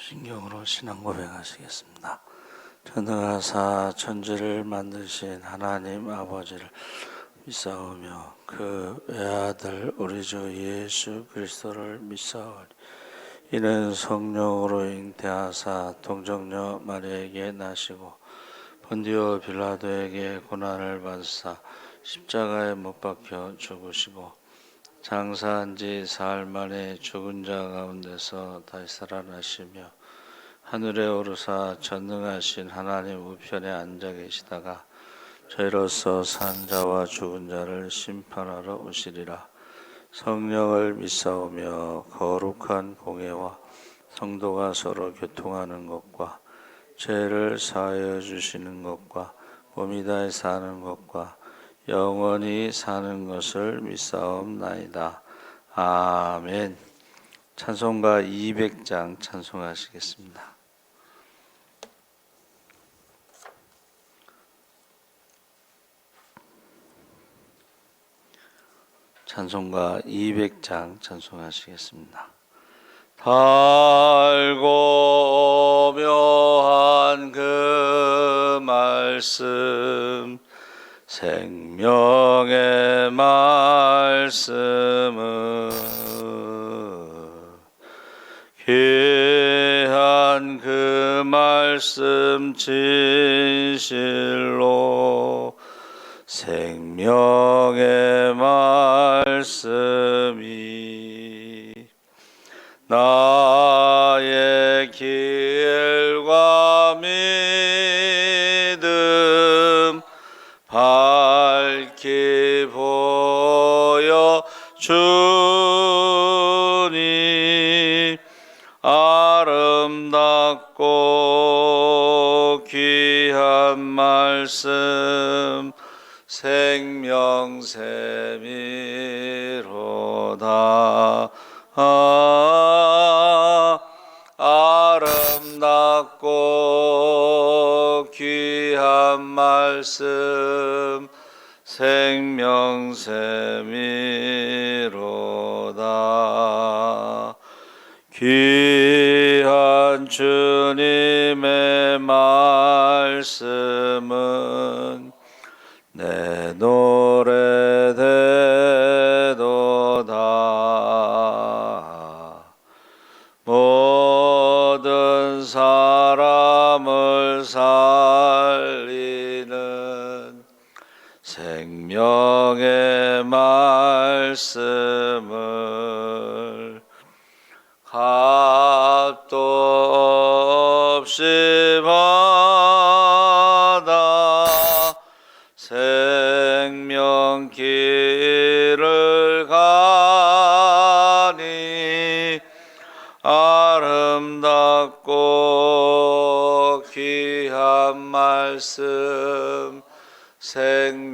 신경으로 신앙 고백하시겠습니다. 전능하사 천지를 만드신 하나님 아버지를 믿사오며 그 외아들 우리 주 예수 그리스도를 믿사오니 이는 성령으로 잉태하사 동정녀 마리아에게 나시고 본디오 빌라도에게 고난을 받으사 십자가에 못 박혀 죽으시고 장사한 지 사흘 만에 죽은 자 가운데서 다시 살아나시며 하늘에 오르사 전능하신 하나님 우편에 앉아 계시다가 저희로서 산 자와 죽은 자를 심판하러 오시리라. 성령을 믿사오며 거룩한 공예와 성도가 서로 교통하는 것과 죄를 사하여 주시는 것과 몸이 다해 사는 것과 영원히 사는 것을 믿사옵나이다. 아멘. 찬송가 200장 찬송하시겠습니다. 찬송가 200장 찬송하시겠습니다. 달고 묘한 그 말씀 생명의 말씀은 귀한 그 말씀 진실로 생명의 말씀이 나의 길과 믿음 밝히 보여 주니 아름답고 귀한 말씀 생명샘이로다. 아름답고 귀한 말씀 생명샘이로다. 귀한 주님의 말씀은 내 노래 되도다. 모든 사람을 살리는 생명의 말씀을 값도 없이 받아 생명길을 가니 아름답고 귀한 말씀 생명샘이로다.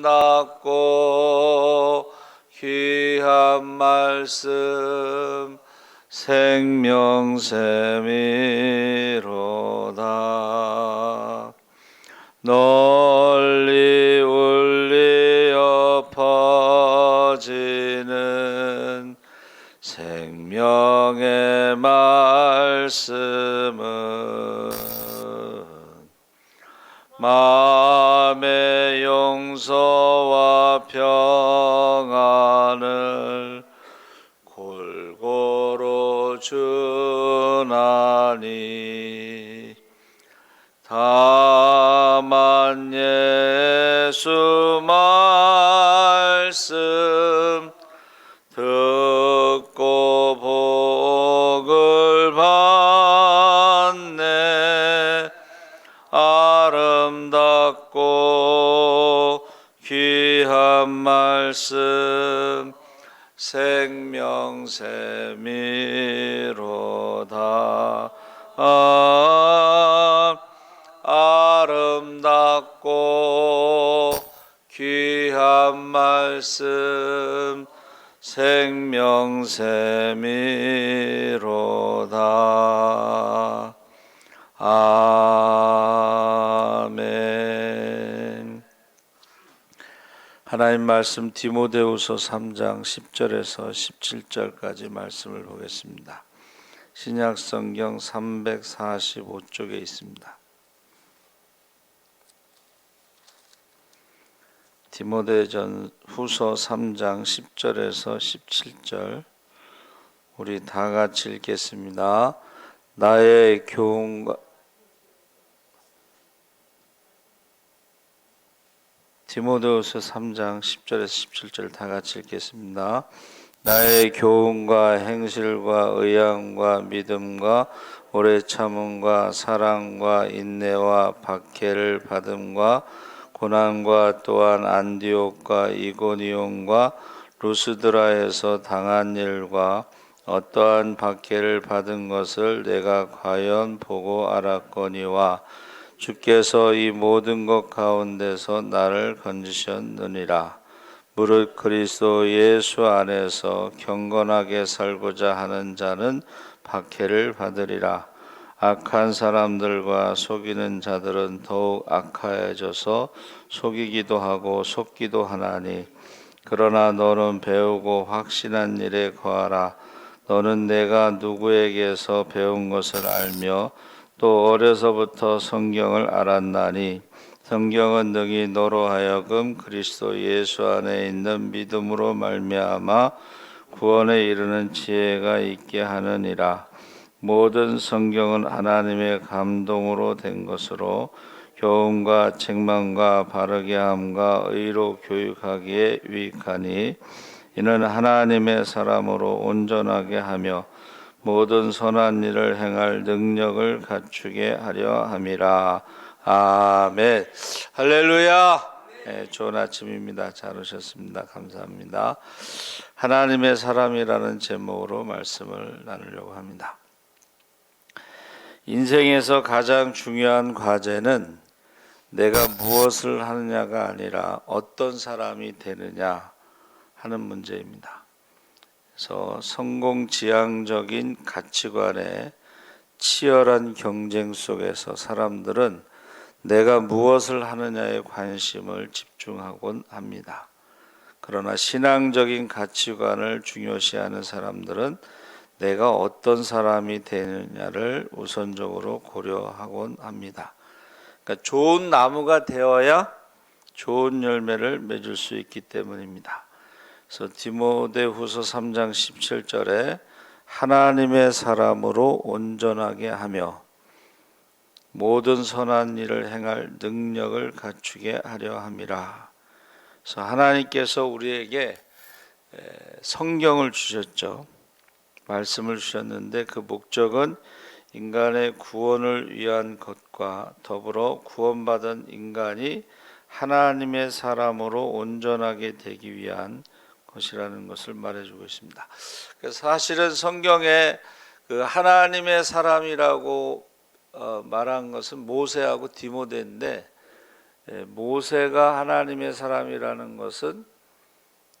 아름답고 귀한 말씀 생명샘이로다. 널리 울리어 퍼지는 생명의 말씀은 마음의 용서와 평안을 골고루 주나니 다만 예수 말씀 듣고 복을 받네. 아름답고 귀한 말씀 생명샘이로다. 아름답고 귀한 말씀 생명샘이로다. 아멘. 하나님 말씀 디모데후서 3장 10절에서 17절까지 말씀을 보겠습니다. 신약 성경 345쪽에 있습니다. 디모데전 후서 3장 10절에서 17절 우리 다 같이 읽겠습니다. 나의 교훈과 디모데후서 3장 10절에서 17절 다 같이 읽겠습니다. 나의 교훈과 행실과 의향과 믿음과 오래 참음과 사랑과 인내와 박해를 받음과 고난과 또한 안디옥과 이고니온과 루스드라에서 당한 일과 어떠한 박해를 받은 것을 내가 과연 보고 알았거니와 주께서 이 모든 것 가운데서 나를 건지셨느니라. 무릇 그리스도 예수 안에서 경건하게 살고자 하는 자는 박해를 받으리라. 악한 사람들과 속이는 자들은 더욱 악하여져서 속이기도 하고 속기도 하나니 그러나 너는 배우고 확신한 일에 거하라. 너는 내가 누구에게서 배운 것을 알며 또 어려서부터 성경을 알았나니 성경은 능히 너로 하여금 그리스도 예수 안에 있는 믿음으로 말미암아 구원에 이르는 지혜가 있게 하느니라. 모든 성경은 하나님의 감동으로 된 것으로 교훈과 책망과 바르게 함과 의로 교육하기에 유익하니 이는 하나님의 사람으로 온전하게 하며 모든 선한 일을 행할 능력을 갖추게 하려 함이라. 아멘. 할렐루야. 네, 좋은 아침입니다. 잘 오셨습니다. 감사합니다. 하나님의 사람이라는 제목으로 말씀을 나누려고 합니다. 인생에서 가장 중요한 과제는 내가 무엇을 하느냐가 아니라 어떤 사람이 되느냐 하는 문제입니다. 그래서 성공지향적인 가치관의 치열한 경쟁 속에서 사람들은 내가 무엇을 하느냐에 관심을 집중하곤 합니다. 그러나 신앙적인 가치관을 중요시하는 사람들은 내가 어떤 사람이 되느냐를 우선적으로 고려하곤 합니다. 그러니까 좋은 나무가 되어야 좋은 열매를 맺을 수 있기 때문입니다. 그래서 디모데후서 3장 17절에 하나님의 사람으로 온전하게 하며 모든 선한 일을 행할 능력을 갖추게 하려 함이라. 그래서 하나님께서 우리에게 성경을 주셨죠. 말씀을 주셨는데 그 목적은 인간의 구원을 위한 것과 더불어 구원받은 인간이 하나님의 사람으로 온전하게 되기 위한 것이라는 것을 말해주고 있습니다. 그래서 사실은 성경에 그 하나님의 사람이라고 말한 것은 모세하고 디모데인데 모세가 하나님의 사람이라는 것은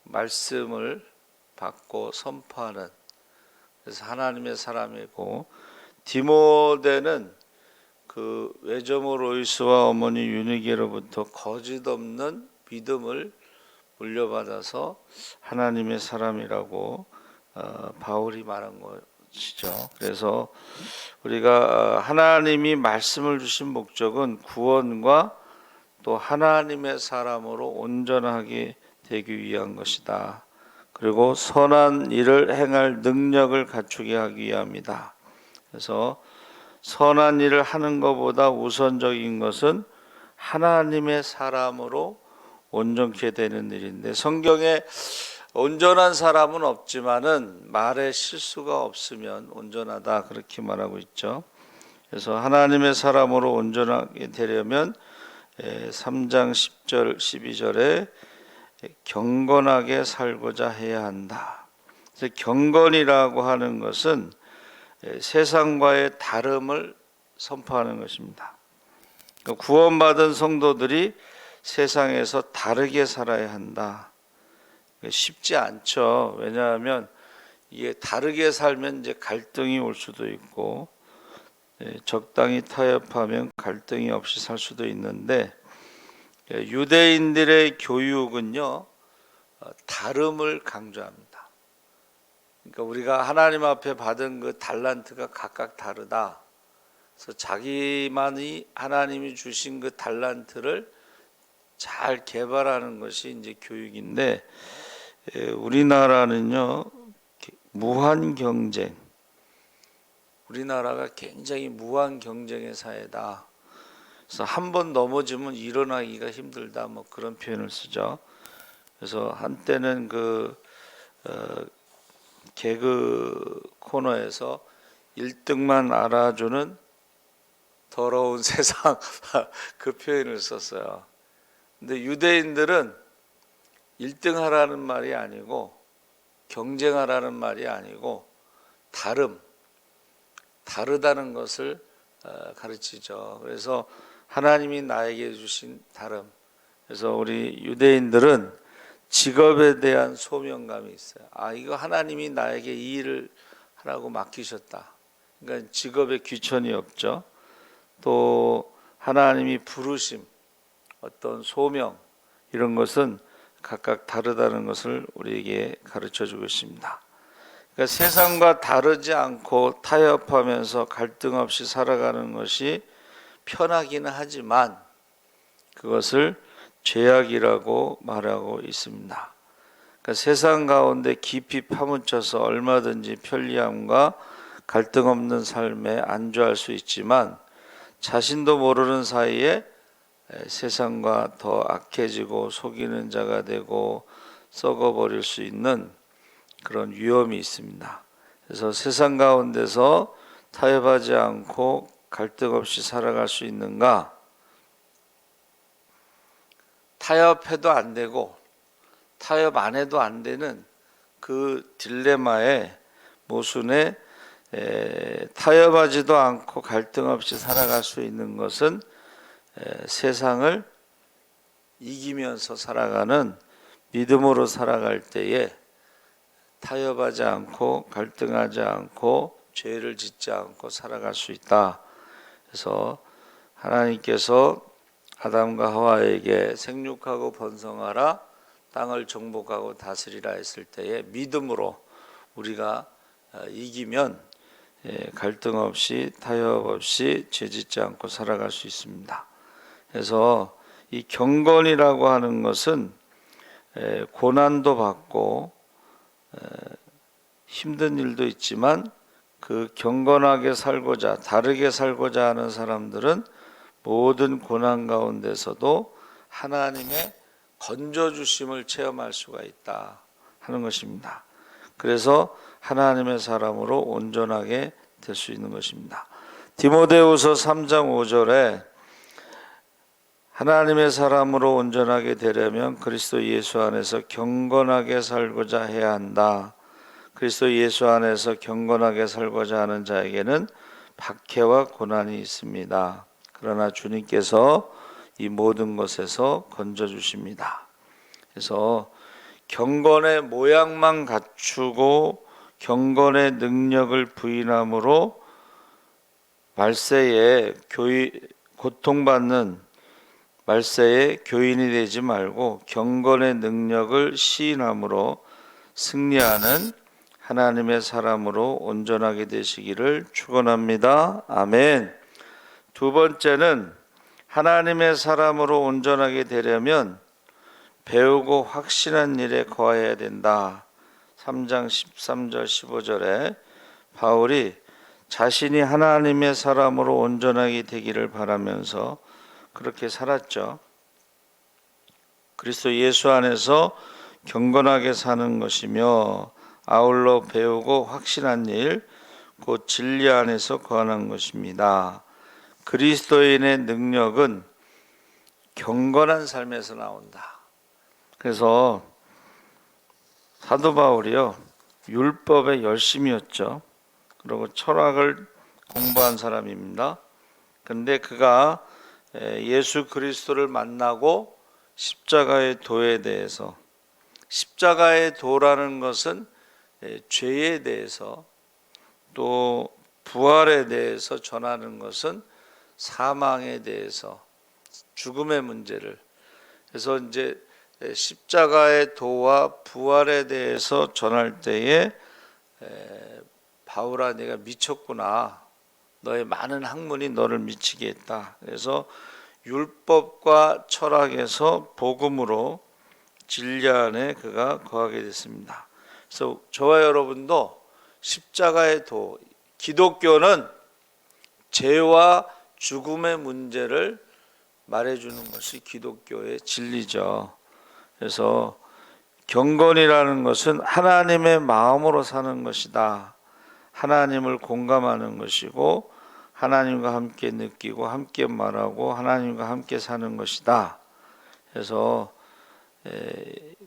말씀을 받고 선포하는 그래서 하나님의 사람이고 디모데는 그 외조모 로이스와 어머니 유니게로부터 거짓 없는 믿음을 물려받아서 하나님의 사람이라고 바울이 말한 것이죠. 그래서 우리가 하나님이 말씀을 주신 목적은 구원과 또 하나님의 사람으로 온전하게 되기 위한 것이다. 그리고 선한 일을 행할 능력을 갖추게 하기 위함이다. 그래서 선한 일을 하는 것보다 우선적인 것은 하나님의 사람으로 온전케 되는 일인데 성경에 온전한 사람은 없지만은 말에 실수가 없으면 온전하다 그렇게 말하고 있죠. 그래서 하나님의 사람으로 온전하게 되려면 3장 10절 12절에 경건하게 살고자 해야 한다. 그래서 경건이라고 하는 것은 세상과의 다름을 선포하는 것입니다. 구원받은 성도들이 세상에서 다르게 살아야 한다. 쉽지 않죠. 왜냐하면 이게 다르게 살면 이제 갈등이 올 수도 있고 적당히 타협하면 갈등이 없이 살 수도 있는데 유대인들의 교육은요, 다름을 강조합니다. 그러니까 우리가 하나님 앞에 받은 그 달란트가 각각 다르다. 그래서 자기만이 하나님이 주신 그 달란트를 잘 개발하는 것이 이제 교육인데, 우리나라는요, 무한 경쟁. 우리나라가 굉장히 무한 경쟁의 사회다. 그래서 한 번 넘어지면 일어나기가 힘들다. 뭐 그런 표현을 쓰죠. 그래서 한때는 개그 코너에서 1등만 알아주는 더러운 세상 그 표현을 썼어요. 근데 유대인들은 1등 하라는 말이 아니고 경쟁하라는 말이 아니고 다르다는 것을 가르치죠. 그래서 하나님이 나에게 주신 다름. 그래서 우리 유대인들은 직업에 대한 소명감이 있어요. 이거 하나님이 나에게 이 일을 하라고 맡기셨다. 그러니까 직업에 귀천이 없죠. 또 하나님이 부르심, 어떤 소명 이런 것은 각각 다르다는 것을 우리에게 가르쳐 주고 있습니다. 그러니까 세상과 다르지 않고 타협하면서 갈등 없이 살아가는 것이 편하기는 하지만 그것을 죄악이라고 말하고 있습니다. 그러니까 세상 가운데 깊이 파묻혀서 얼마든지 편리함과 갈등 없는 삶에 안주할 수 있지만 자신도 모르는 사이에 세상과 더 악해지고 속이는 자가 되고 썩어버릴 수 있는 그런 위험이 있습니다. 그래서 세상 가운데서 타협하지 않고 갈등 없이 살아갈 수 있는가? 타협해도 안 되고 타협 안 해도 안 되는 그 딜레마의 모순에 타협하지도 않고 갈등 없이 살아갈 수 있는 것은 세상을 이기면서 살아가는 믿음으로 살아갈 때에 타협하지 않고 갈등하지 않고 죄를 짓지 않고 살아갈 수 있다. 그래서 하나님께서 아담과 하와에게 생육하고 번성하라 땅을 정복하고 다스리라 했을 때에 믿음으로 우리가 이기면 갈등 없이 타협 없이 죄짓지 않고 살아갈 수 있습니다. 그래서 이 경건이라고 하는 것은 고난도 받고 힘든 일도 있지만 그 경건하게 살고자 다르게 살고자 하는 사람들은 모든 고난 가운데서도 하나님의 건져주심을 체험할 수가 있다 하는 것입니다. 그래서 하나님의 사람으로 온전하게 될 수 있는 것입니다. 디모데후서 3장 5절에 하나님의 사람으로 온전하게 되려면 그리스도 예수 안에서 경건하게 살고자 해야 한다. 그리스도 예수 안에서 경건하게 살고자 하는 자에게는 박해와 고난이 있습니다. 그러나 주님께서 이 모든 것에서 건져주십니다. 그래서 경건의 모양만 갖추고 경건의 능력을 부인함으로 말세에 고통받는 말세에 교인이 되지 말고 경건의 능력을 시인함으로 승리하는 하나님의 사람으로 온전하게 되시기를 축원합니다. 아멘. 두 번째는 하나님의 사람으로 온전하게 되려면 배우고 확신한 일에 거해야 된다. 3장 13절 15절에 바울이 자신이 하나님의 사람으로 온전하게 되기를 바라면서 그렇게 살았죠. 그리스도 예수 안에서 경건하게 사는 것이며 아울러 배우고 확신한 일, 곧 진리 안에서 거하는 것입니다. 그리스도인의 능력은 경건한 삶에서 나온다. 그래서 사도 바울이요, 율법의 열심이었죠. 그리고 철학을 공부한 사람입니다. 근데 그가 예수 그리스도를 만나고 십자가의 도에 대해서, 십자가의 도라는 것은 죄에 대해서 또 부활에 대해서 전하는 것은 사망에 대해서 죽음의 문제를, 그래서 이제 십자가의 도와 부활에 대해서 전할 때에 바울아 네가 미쳤구나. 너의 많은 학문이 너를 미치게 했다. 그래서 율법과 철학에서 복음으로 진리 안에 그가 거하게 됐습니다. 그래서 저와 여러분도 십자가의 도, 기독교는 죄와 죽음의 문제를 말해주는 것이 기독교의 진리죠. 그래서 경건이라는 것은 하나님의 마음으로 사는 것이다. 하나님을 공감하는 것이고 하나님과 함께 느끼고 함께 말하고 하나님과 함께 사는 것이다. 그래서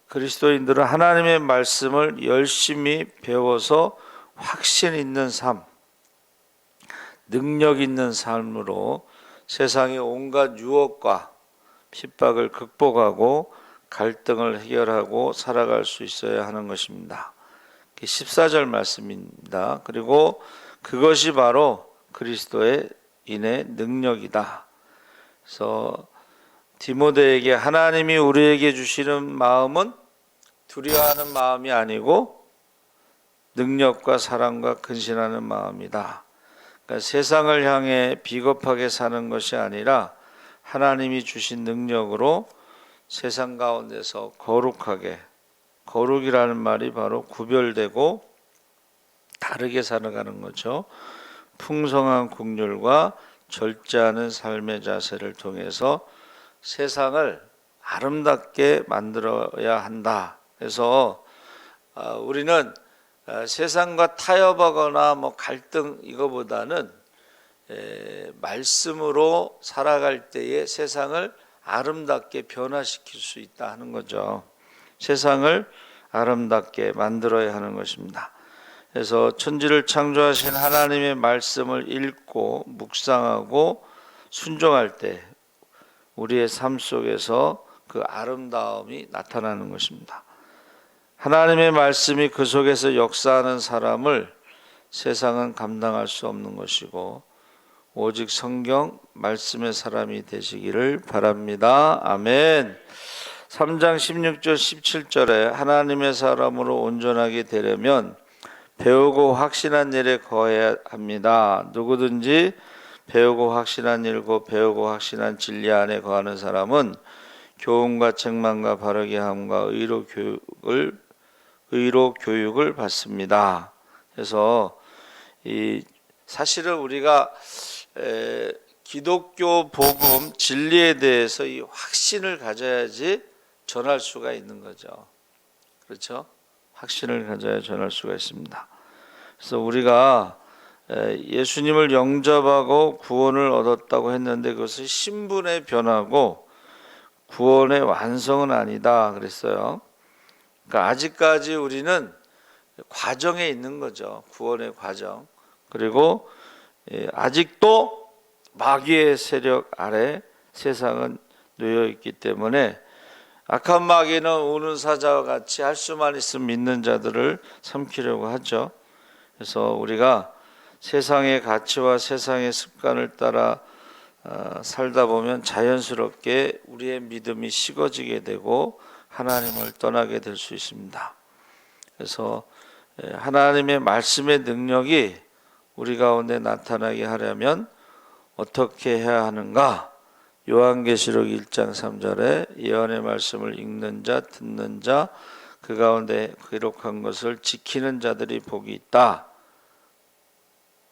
그리스도인들은 하나님의 말씀을 열심히 배워서 확신 있는 삶, 능력 있는 삶으로 세상의 온갖 유혹과 핍박을 극복하고 갈등을 해결하고 살아갈 수 있어야 하는 것입니다. 14절 말씀입니다. 그리고 그것이 바로 그리스도의 인의 능력이다. 그래서 디모데에게 하나님이 우리에게 주시는 마음은 두려워하는 마음이 아니고 능력과 사랑과 근신하는 마음이다. 그러니까 세상을 향해 비겁하게 사는 것이 아니라 하나님이 주신 능력으로 세상 가운데서 거룩하게, 거룩이라는 말이 바로 구별되고 다르게 살아가는 거죠. 풍성한 국률과 절제하는 삶의 자세를 통해서 세상을 아름답게 만들어야 한다. 그래서 우리는 세상과 타협하거나 뭐 갈등 이거보다는 말씀으로 살아갈 때에 세상을 아름답게 변화시킬 수 있다 하는 거죠. 세상을 아름답게 만들어야 하는 것입니다. 그래서 천지를 창조하신 하나님의 말씀을 읽고 묵상하고 순종할 때 우리의 삶 속에서 그 아름다움이 나타나는 것입니다. 하나님의 말씀이 그 속에서 역사하는 사람을 세상은 감당할 수 없는 것이고 오직 성경 말씀의 사람이 되시기를 바랍니다. 아멘. 3장 16절 17절에 하나님의 사람으로 온전하게 되려면 배우고 확신한 일에 거해야 합니다. 누구든지 배우고 확신한 일고 배우고 확신한 진리 안에 거하는 사람은 교훈과 책망과 바르게 함과 의로 교육을 받습니다. 그래서 사실은 우리가 기독교 복음 진리에 대해서 이 확신을 가져야지 전할 수가 있는 거죠. 그렇죠? 확신을 가져야 전할 수가 있습니다. 그래서 우리가 예수님을 영접하고 구원을 얻었다고 했는데 그것은 신분의 변화고 구원의 완성은 아니다 그랬어요. 그러니까 아직까지 우리는 과정에 있는 거죠. 구원의 과정. 그리고 아직도 마귀의 세력 아래 세상은 놓여 있기 때문에 악한 마귀는 우는 사자와 같이 할 수만 있으면 믿는 자들을 삼키려고 하죠. 그래서 우리가 세상의 가치와 세상의 습관을 따라 살다 보면 자연스럽게 우리의 믿음이 식어지게 되고 하나님을 떠나게 될 수 있습니다. 그래서 하나님의 말씀의 능력이 우리 가운데 나타나게 하려면 어떻게 해야 하는가? 요한계시록 1장 3절에 예언의 말씀을 읽는 자, 듣는 자, 그 가운데 기록한 것을 지키는 자들이 복이 있다.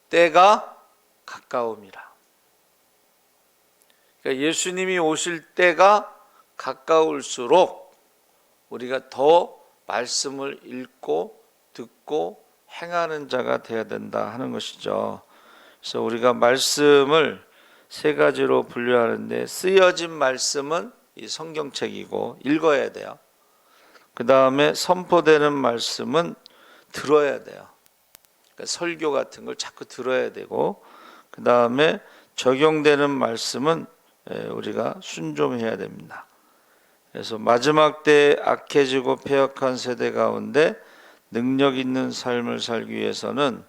때가 가까움이라. 그러니까 예수님이 오실 때가 가까울수록 우리가 더 말씀을 읽고 듣고 행하는 자가 되어야 된다 하는 것이죠. 그래서 우리가 말씀을 세 가지로 분류하는데 쓰여진 말씀은 이 성경책이고 읽어야 돼요. 그 다음에 선포되는 말씀은 들어야 돼요. 그러니까 설교 같은 걸 자꾸 들어야 되고 그 다음에 적용되는 말씀은 우리가 순종해야 됩니다. 그래서 마지막 때에 악해지고 패역한 세대 가운데 능력 있는 삶을 살기 위해서는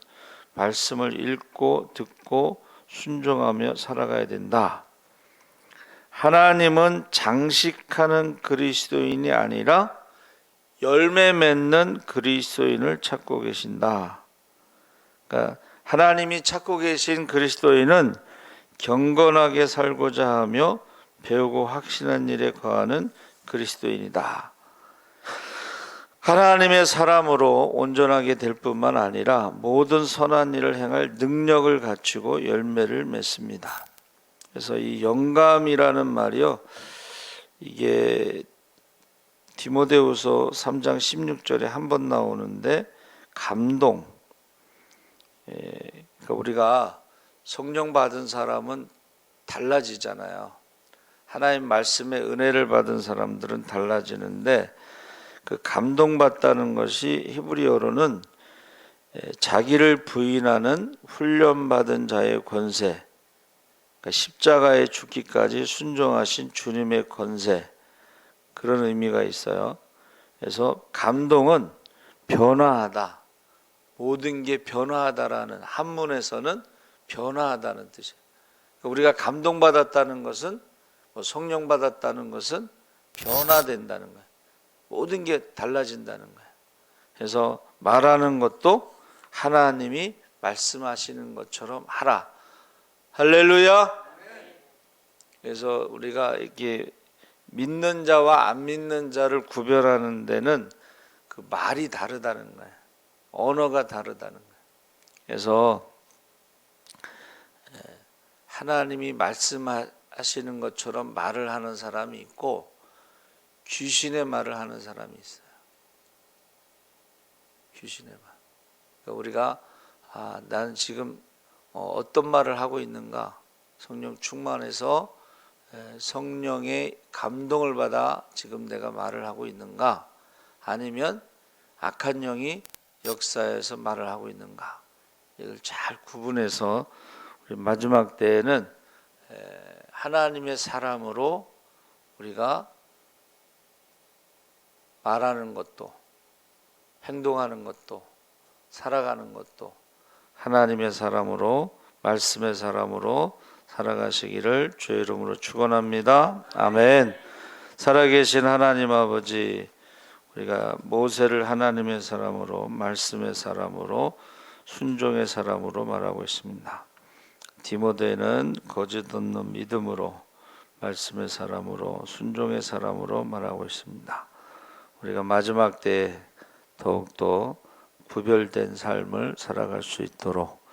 말씀을 읽고 듣고 순종하며 살아가야 된다. 하나님은 장식하는 그리스도인이 아니라 열매 맺는 그리스도인을 찾고 계신다. 그러니까 하나님이 찾고 계신 그리스도인은 경건하게 살고자 하며 배우고 확신한 일에 거하는 그리스도인이다. 하나님의 사람으로 온전하게 될 뿐만 아니라 모든 선한 일을 행할 능력을 갖추고 열매를 맺습니다. 그래서 이 영감이라는 말이요, 이게 디모데후서 3장 16절에 한 번 나오는데 감동. 그러니까 우리가 성령 받은 사람은 달라지잖아요. 하나님 말씀의 은혜를 받은 사람들은 달라지는데 그 감동받다는 것이 히브리어로는 자기를 부인하는 훈련받은 자의 권세, 그러니까 십자가에 죽기까지 순종하신 주님의 권세, 그런 의미가 있어요. 그래서 감동은 변화하다, 모든 게 변화하다라는, 한문에서는 변화하다는 뜻이에요. 그러니까 우리가 감동받았다는 것은, 성령 받았다는 것은 변화된다는 거예요. 모든 게 달라진다는 거예요. 그래서 말하는 것도 하나님이 말씀하시는 것처럼 하라. 할렐루야. 그래서 우리가 이렇게 믿는 자와 안 믿는 자를 구별하는 데는 그 말이 다르다는 거예요. 언어가 다르다는 거예요. 그래서 하나님이 말씀하시는 것처럼 말을 하는 사람이 있고 귀신의 말을 하는 사람이 있어요. 귀신의 말. 그러니까 우리가 나는 지금 어떤 말을 하고 있는가? 성령 충만해서 성령의 감동을 받아 지금 내가 말을 하고 있는가? 아니면 악한 영이 역사에서 말을 하고 있는가? 이걸 잘 구분해서 우리 마지막 때에는 하나님의 사람으로 우리가 말하는 것도, 행동하는 것도, 살아가는 것도 하나님의 사람으로, 말씀의 사람으로 살아가시기를 주의 이름으로 축원합니다. 아멘. 살아계신 하나님 아버지, 우리가 모세를 하나님의 사람으로, 말씀의 사람으로, 순종의 사람으로 말하고 있습니다. 디모데는 거짓 없는 믿음으로, 말씀의 사람으로, 순종의 사람으로 말하고 있습니다. 우리가 마지막 때에 더욱더 구별된 삶을 살아갈 수 있도록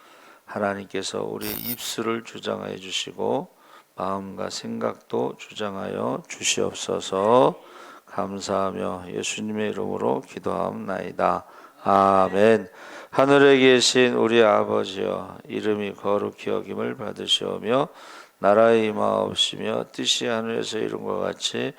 하나님께서 우리 입술을 주장하여 주시고 마음과 생각도 주장하여 주시옵소서. 감사하며 예수님의 이름으로 기도하옵나이다. 아멘. 하늘에 계신 우리 아버지여, 이름이 거룩히 여김을 받으시오며 나라의 임하옵시며 뜻이 하늘에서 이룬 것 같이